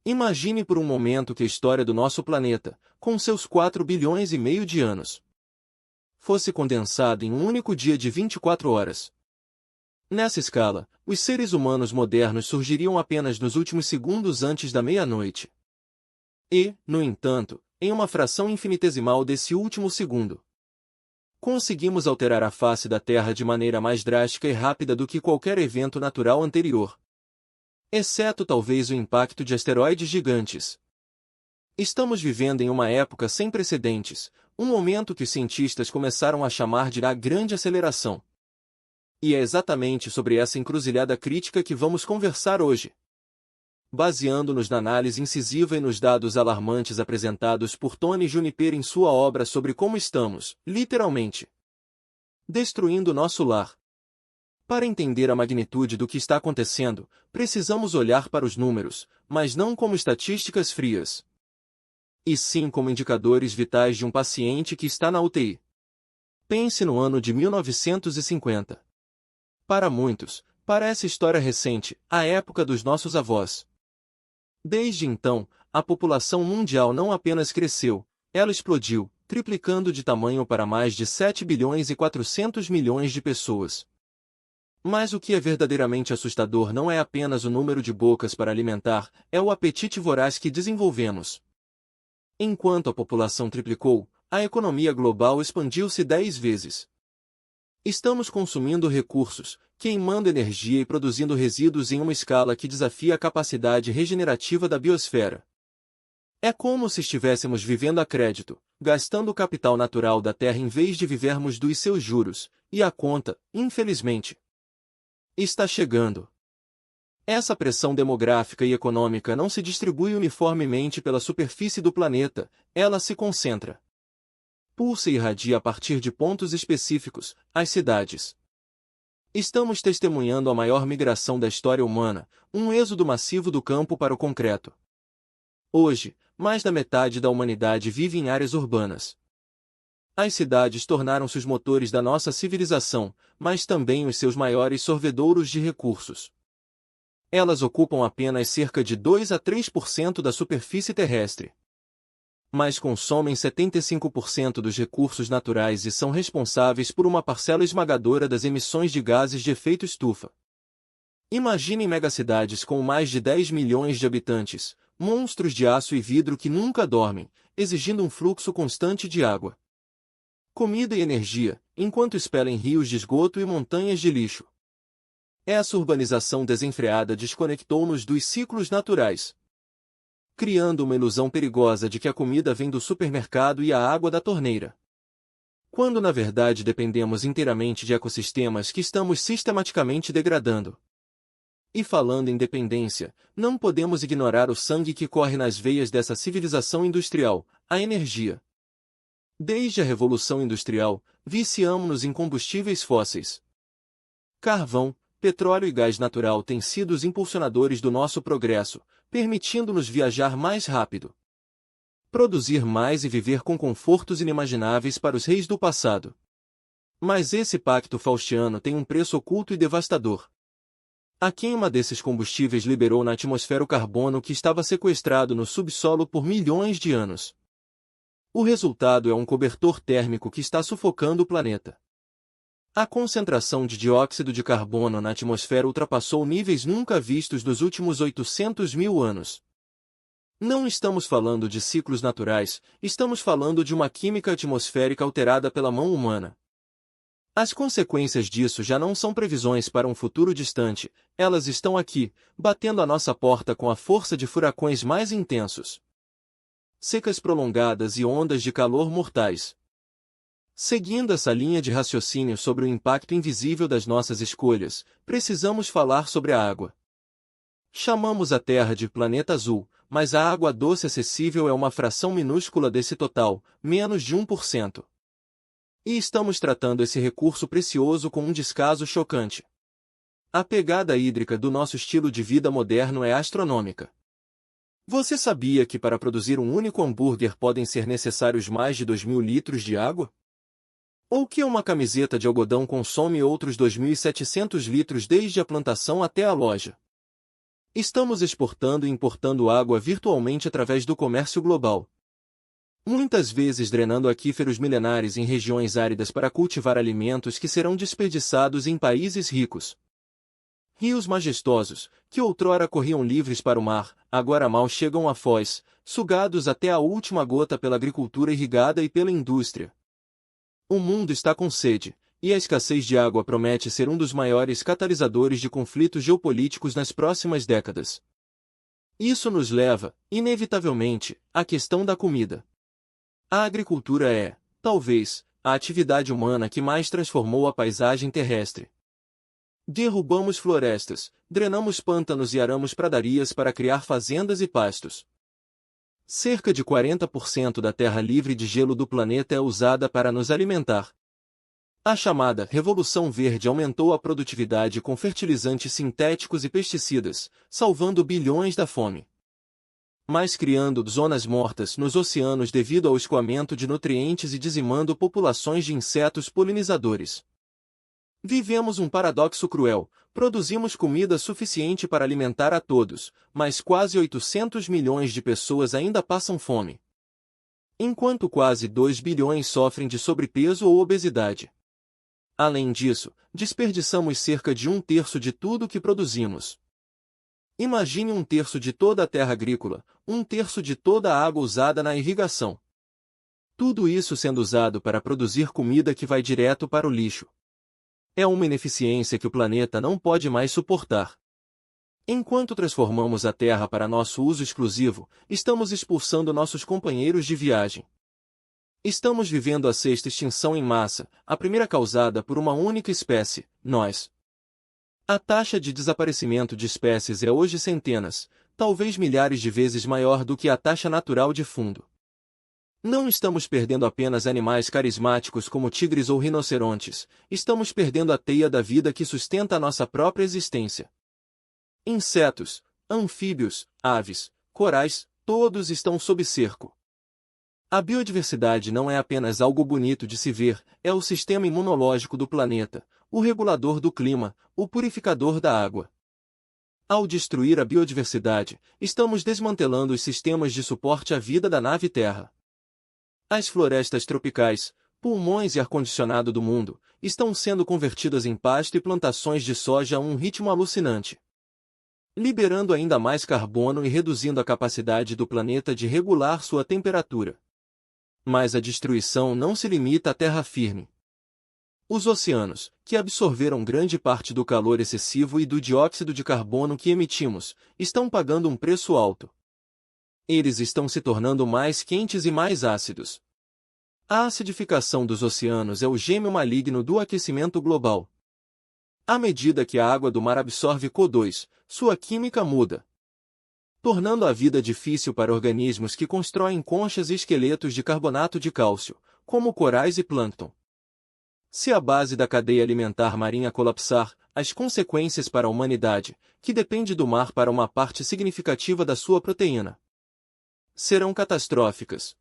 Imagine por um momento que a história do nosso planeta, com seus 4 bilhões e meio de anos, fosse condensada em um único dia de 24 horas. Nessa escala, os seres humanos modernos surgiriam apenas nos últimos segundos antes da meia-noite. E, no entanto, em uma fração infinitesimal desse último segundo, conseguimos alterar a face da Terra de maneira mais drástica e rápida do que qualquer evento natural anterior. Exceto talvez o impacto de asteroides gigantes. Estamos vivendo em uma época sem precedentes, um momento que os cientistas começaram a chamar de a Grande Aceleração. E é exatamente sobre essa encruzilhada crítica que vamos conversar hoje. Baseando-nos na análise incisiva e nos dados alarmantes apresentados por Tony Juniper em sua obra sobre como estamos, literalmente, destruindo nosso lar. Para entender a magnitude do que está acontecendo, precisamos olhar para os números, mas não como estatísticas frias, e sim como indicadores vitais de um paciente que está na UTI. Pense no ano de 1950. Para muitos, parece história recente, a época dos nossos avós. Desde então, a população mundial não apenas cresceu, ela explodiu, triplicando de tamanho para mais de 7 bilhões e 400 milhões de pessoas. Mas o que é verdadeiramente assustador não é apenas o número de bocas para alimentar, é o apetite voraz que desenvolvemos. Enquanto a população triplicou, a economia global expandiu-se 10 vezes. Estamos consumindo recursos, queimando energia e produzindo resíduos em uma escala que desafia a capacidade regenerativa da biosfera. É como se estivéssemos vivendo a crédito, gastando o capital natural da Terra em vez de vivermos dos seus juros, e a conta, infelizmente, está chegando. Essa pressão demográfica e econômica não se distribui uniformemente pela superfície do planeta, ela se concentra, pulsa e irradia a partir de pontos específicos, as cidades. Estamos testemunhando a maior migração da história humana, um êxodo massivo do campo para o concreto. Hoje, mais da metade da humanidade vive em áreas urbanas. As cidades tornaram-se os motores da nossa civilização, mas também os seus maiores sorvedouros de recursos. Elas ocupam apenas cerca de 2 a 3% da superfície terrestre, mas consomem 75% dos recursos naturais e são responsáveis por uma parcela esmagadora das emissões de gases de efeito estufa. Imaginem megacidades com mais de 10 milhões de habitantes, monstros de aço e vidro que nunca dormem, exigindo um fluxo constante de água, comida e energia, enquanto expelem rios de esgoto e montanhas de lixo. Essa urbanização desenfreada desconectou-nos dos ciclos naturais, criando uma ilusão perigosa de que a comida vem do supermercado e a água da torneira, quando na verdade dependemos inteiramente de ecossistemas que estamos sistematicamente degradando. E falando em dependência, não podemos ignorar o sangue que corre nas veias dessa civilização industrial, a energia. Desde a Revolução Industrial, viciamo-nos em combustíveis fósseis. Carvão, petróleo e gás natural têm sido os impulsionadores do nosso progresso, permitindo-nos viajar mais rápido, produzir mais e viver com confortos inimagináveis para os reis do passado. Mas esse pacto faustiano tem um preço oculto e devastador. A queima desses combustíveis liberou na atmosfera o carbono que estava sequestrado no subsolo por milhões de anos. O resultado é um cobertor térmico que está sufocando o planeta. A concentração de dióxido de carbono na atmosfera ultrapassou níveis nunca vistos nos últimos 800 mil anos. Não estamos falando de ciclos naturais, estamos falando de uma química atmosférica alterada pela mão humana. As consequências disso já não são previsões para um futuro distante, elas estão aqui, batendo à nossa porta com a força de furacões mais intensos, secas prolongadas e ondas de calor mortais. Seguindo essa linha de raciocínio sobre o impacto invisível das nossas escolhas, precisamos falar sobre a água. Chamamos a Terra de planeta azul, mas a água doce acessível é uma fração minúscula desse total, menos de 1%. E estamos tratando esse recurso precioso com um descaso chocante. A pegada hídrica do nosso estilo de vida moderno é astronômica. Você sabia que para produzir um único hambúrguer podem ser necessários mais de 2.000 litros de água? Ou que uma camiseta de algodão consome outros 2.700 litros desde a plantação até a loja? Estamos exportando e importando água virtualmente através do comércio global. Muitas vezes drenando aquíferos milenares em regiões áridas para cultivar alimentos que serão desperdiçados em países ricos. Rios majestosos, que outrora corriam livres para o mar, agora mal chegam à foz, sugados até a última gota pela agricultura irrigada e pela indústria. O mundo está com sede, e a escassez de água promete ser um dos maiores catalisadores de conflitos geopolíticos nas próximas décadas. Isso nos leva, inevitavelmente, à questão da comida. A agricultura é, talvez, a atividade humana que mais transformou a paisagem terrestre. Derrubamos florestas, drenamos pântanos e aramos pradarias para criar fazendas e pastos. Cerca de 40% da terra livre de gelo do planeta é usada para nos alimentar. A chamada Revolução Verde aumentou a produtividade com fertilizantes sintéticos e pesticidas, salvando bilhões da fome. Mas criando zonas mortas nos oceanos devido ao escoamento de nutrientes e dizimando populações de insetos polinizadores. Vivemos um paradoxo cruel. Produzimos comida suficiente para alimentar a todos, mas quase 800 milhões de pessoas ainda passam fome. Enquanto quase 2 bilhões sofrem de sobrepeso ou obesidade. Além disso, desperdiçamos cerca de 1/3 de tudo que produzimos. Imagine 1/3 de toda a terra agrícola, 1/3 de toda a água usada na irrigação. Tudo isso sendo usado para produzir comida que vai direto para o lixo. É uma ineficiência que o planeta não pode mais suportar. Enquanto transformamos a Terra para nosso uso exclusivo, estamos expulsando nossos companheiros de viagem. Estamos vivendo a sexta extinção em massa, a primeira causada por uma única espécie, nós. A taxa de desaparecimento de espécies é hoje centenas, talvez milhares de vezes maior do que a taxa natural de fundo. Não estamos perdendo apenas animais carismáticos como tigres ou rinocerontes, estamos perdendo a teia da vida que sustenta a nossa própria existência. Insetos, anfíbios, aves, corais, todos estão sob cerco. A biodiversidade não é apenas algo bonito de se ver, é o sistema imunológico do planeta, o regulador do clima, o purificador da água. Ao destruir a biodiversidade, estamos desmantelando os sistemas de suporte à vida da nave Terra. As florestas tropicais, pulmões e ar-condicionado do mundo, estão sendo convertidas em pasto e plantações de soja a um ritmo alucinante, liberando ainda mais carbono e reduzindo a capacidade do planeta de regular sua temperatura. Mas a destruição não se limita à terra firme. Os oceanos, que absorveram grande parte do calor excessivo e do dióxido de carbono que emitimos, estão pagando um preço alto. Eles estão se tornando mais quentes e mais ácidos. A acidificação dos oceanos é o gêmeo maligno do aquecimento global. À medida que a água do mar absorve CO2, sua química muda, tornando a vida difícil para organismos que constroem conchas e esqueletos de carbonato de cálcio, como corais e plâncton. Se a base da cadeia alimentar marinha colapsar, as consequências para a humanidade, que depende do mar para uma parte significativa da sua proteína, serão catastróficas.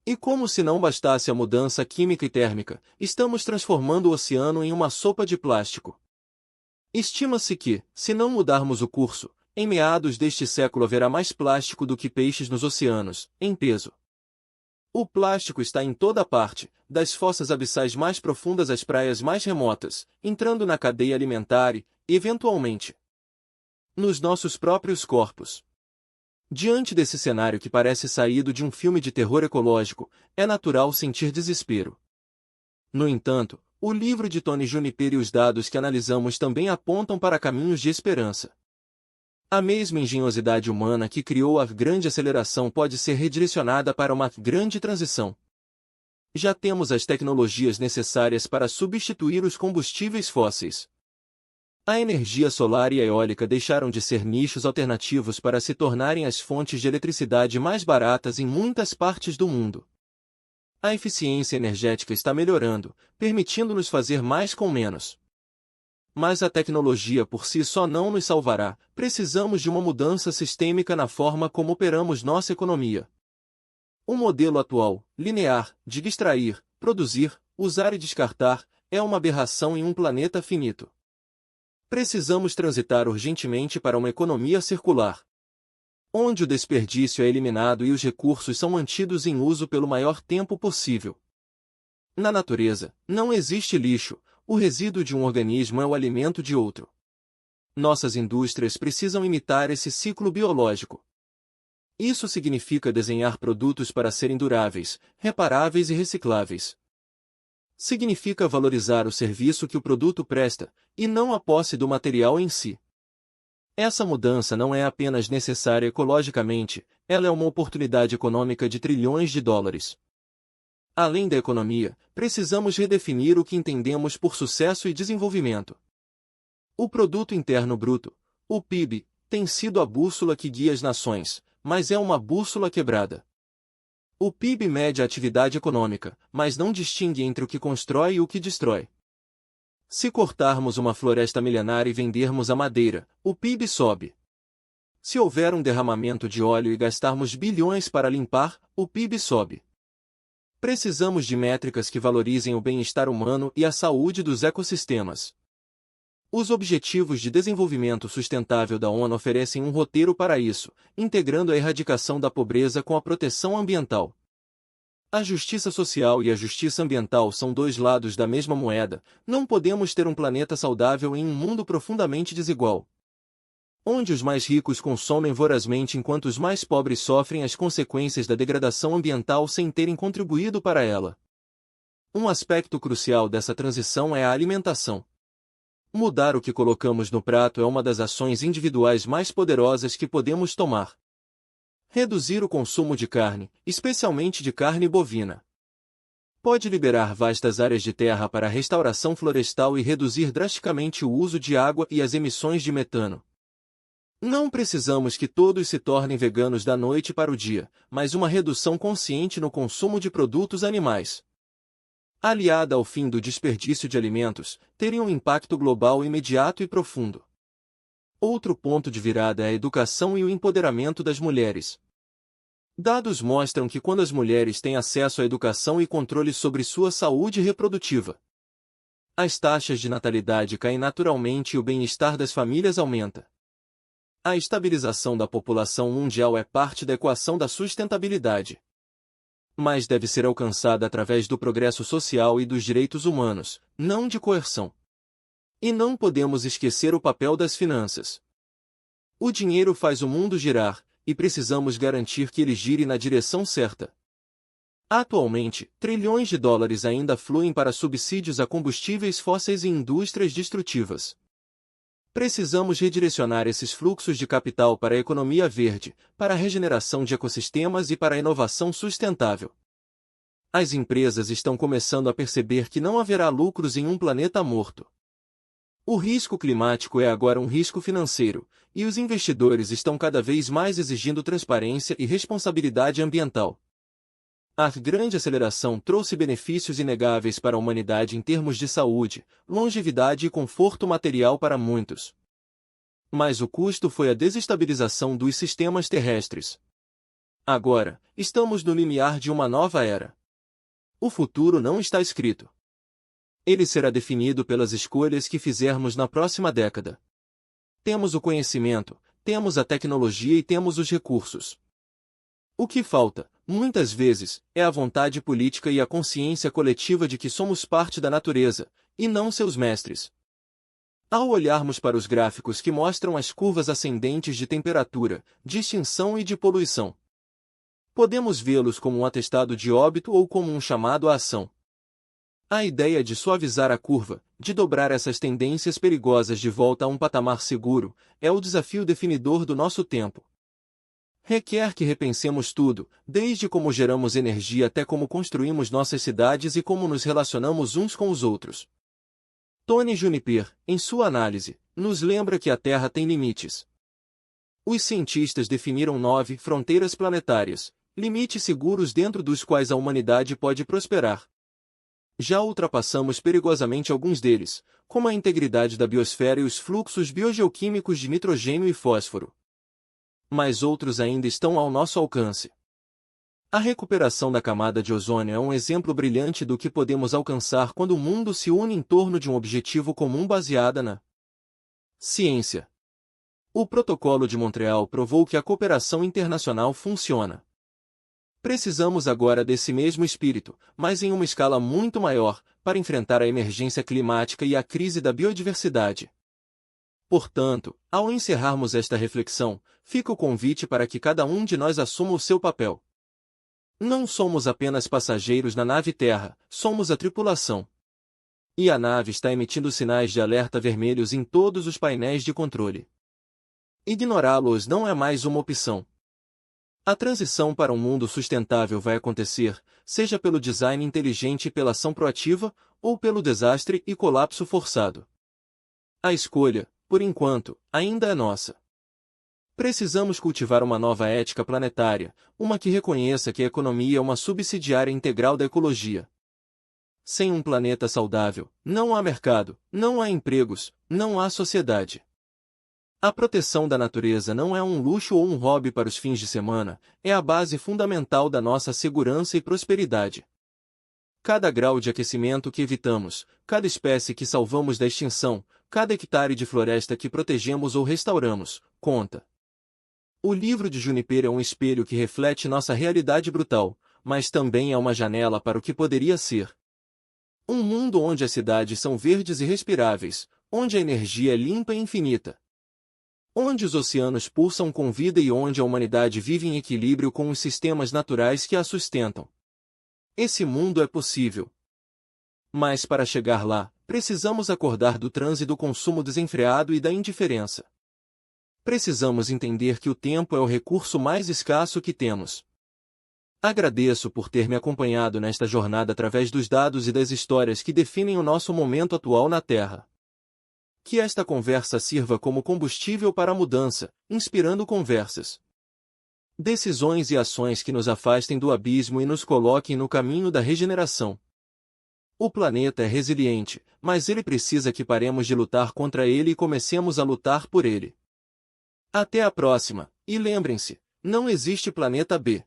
E como se não bastasse a mudança química e térmica, estamos transformando o oceano em uma sopa de plástico. Estima-se que, se não mudarmos o curso, em meados deste século haverá mais plástico do que peixes nos oceanos, em peso. O plástico está em toda parte, das fossas abissais mais profundas às praias mais remotas, entrando na cadeia alimentar e, eventualmente, nos nossos próprios corpos. Diante desse cenário que parece saído de um filme de terror ecológico, é natural sentir desespero. No entanto, o livro de Tony Juniper e os dados que analisamos também apontam para caminhos de esperança. A mesma engenhosidade humana que criou a grande aceleração pode ser redirecionada para uma grande transição. Já temos as tecnologias necessárias para substituir os combustíveis fósseis. A energia solar e a eólica deixaram de ser nichos alternativos para se tornarem as fontes de eletricidade mais baratas em muitas partes do mundo. A eficiência energética está melhorando, permitindo-nos fazer mais com menos. Mas a tecnologia por si só não nos salvará, precisamos de uma mudança sistêmica na forma como operamos nossa economia. O modelo atual, linear, de extrair, produzir, usar e descartar, é uma aberração em um planeta finito. Precisamos transitar urgentemente para uma economia circular, onde o desperdício é eliminado e os recursos são mantidos em uso pelo maior tempo possível. Na natureza, não existe lixo, o resíduo de um organismo é o alimento de outro. Nossas indústrias precisam imitar esse ciclo biológico. Isso significa desenhar produtos para serem duráveis, reparáveis e recicláveis. Significa valorizar o serviço que o produto presta, e não a posse do material em si. Essa mudança não é apenas necessária ecologicamente, ela é uma oportunidade econômica de trilhões de dólares. Além da economia, precisamos redefinir o que entendemos por sucesso e desenvolvimento. O Produto Interno Bruto, o PIB, tem sido a bússola que guia as nações, mas é uma bússola quebrada. O PIB mede a atividade econômica, mas não distingue entre o que constrói e o que destrói. Se cortarmos uma floresta milenar e vendermos a madeira, o PIB sobe. Se houver um derramamento de óleo e gastarmos bilhões para limpar, o PIB sobe. Precisamos de métricas que valorizem o bem-estar humano e a saúde dos ecossistemas. Os Objetivos de Desenvolvimento Sustentável da ONU oferecem um roteiro para isso, integrando a erradicação da pobreza com a proteção ambiental. A justiça social e a justiça ambiental são dois lados da mesma moeda, não podemos ter um planeta saudável em um mundo profundamente desigual, onde os mais ricos consomem vorazmente enquanto os mais pobres sofrem as consequências da degradação ambiental sem terem contribuído para ela. Um aspecto crucial dessa transição é a alimentação. Mudar o que colocamos no prato é uma das ações individuais mais poderosas que podemos tomar. Reduzir o consumo de carne, especialmente de carne bovina, pode liberar vastas áreas de terra para a restauração florestal e reduzir drasticamente o uso de água e as emissões de metano. Não precisamos que todos se tornem veganos da noite para o dia, mas uma redução consciente no consumo de produtos animais, aliada ao fim do desperdício de alimentos, teria um impacto global imediato e profundo. Outro ponto de virada é a educação e o empoderamento das mulheres. Dados mostram que quando as mulheres têm acesso à educação e controle sobre sua saúde reprodutiva, as taxas de natalidade caem naturalmente e o bem-estar das famílias aumenta. A estabilização da população mundial é parte da equação da sustentabilidade, mas deve ser alcançada através do progresso social e dos direitos humanos, não de coerção. E não podemos esquecer o papel das finanças. O dinheiro faz o mundo girar, e precisamos garantir que ele gire na direção certa. Atualmente, trilhões de dólares ainda fluem para subsídios a combustíveis fósseis e indústrias destrutivas. Precisamos redirecionar esses fluxos de capital para a economia verde, para a regeneração de ecossistemas e para a inovação sustentável. As empresas estão começando a perceber que não haverá lucros em um planeta morto. O risco climático é agora um risco financeiro, e os investidores estão cada vez mais exigindo transparência e responsabilidade ambiental. A grande aceleração trouxe benefícios inegáveis para a humanidade em termos de saúde, longevidade e conforto material para muitos. Mas o custo foi a desestabilização dos sistemas terrestres. Agora, estamos no limiar de uma nova era. O futuro não está escrito. Ele será definido pelas escolhas que fizermos na próxima década. Temos o conhecimento, temos a tecnologia e temos os recursos. O que falta, muitas vezes, é a vontade política e a consciência coletiva de que somos parte da natureza, e não seus mestres. Ao olharmos para os gráficos que mostram as curvas ascendentes de temperatura, de extinção e de poluição, podemos vê-los como um atestado de óbito ou como um chamado à ação. A ideia de suavizar a curva, de dobrar essas tendências perigosas de volta a um patamar seguro, é o desafio definidor do nosso tempo. Requer que repensemos tudo, desde como geramos energia até como construímos nossas cidades e como nos relacionamos uns com os outros. Tony Juniper, em sua análise, nos lembra que a Terra tem limites. Os cientistas definiram 9 fronteiras planetárias, limites seguros dentro dos quais a humanidade pode prosperar. Já ultrapassamos perigosamente alguns deles, como a integridade da biosfera e os fluxos biogeoquímicos de nitrogênio e fósforo. Mas outros ainda estão ao nosso alcance. A recuperação da camada de ozônio é um exemplo brilhante do que podemos alcançar quando o mundo se une em torno de um objetivo comum baseado na Ciência. O Protocolo de Montreal provou que a cooperação internacional funciona. Precisamos agora desse mesmo espírito, mas em uma escala muito maior, para enfrentar a emergência climática e a crise da biodiversidade. Portanto, ao encerrarmos esta reflexão, fica o convite para que cada um de nós assuma o seu papel. Não somos apenas passageiros na nave Terra, somos a tripulação. E a nave está emitindo sinais de alerta vermelhos em todos os painéis de controle. Ignorá-los não é mais uma opção. A transição para um mundo sustentável vai acontecer, seja pelo design inteligente e pela ação proativa, ou pelo desastre e colapso forçado. A escolha, por enquanto, ainda é nossa. Precisamos cultivar uma nova ética planetária, uma que reconheça que a economia é uma subsidiária integral da ecologia. Sem um planeta saudável, não há mercado, não há empregos, não há sociedade. A proteção da natureza não é um luxo ou um hobby para os fins de semana, é a base fundamental da nossa segurança e prosperidade. Cada grau de aquecimento que evitamos, cada espécie que salvamos da extinção, cada hectare de floresta que protegemos ou restauramos, conta. O livro de Juniper é um espelho que reflete nossa realidade brutal, mas também é uma janela para o que poderia ser. Um mundo onde as cidades são verdes e respiráveis, onde a energia é limpa e infinita. Onde os oceanos pulsam com vida e onde a humanidade vive em equilíbrio com os sistemas naturais que a sustentam. Esse mundo é possível. Mas para chegar lá, precisamos acordar do transe do consumo desenfreado e da indiferença. Precisamos entender que o tempo é o recurso mais escasso que temos. Agradeço por ter me acompanhado nesta jornada através dos dados e das histórias que definem o nosso momento atual na Terra. Que esta conversa sirva como combustível para a mudança, inspirando conversas, decisões e ações que nos afastem do abismo e nos coloquem no caminho da regeneração. O planeta é resiliente, mas ele precisa que paremos de lutar contra ele e comecemos a lutar por ele. Até a próxima, e lembrem-se, não existe planeta B.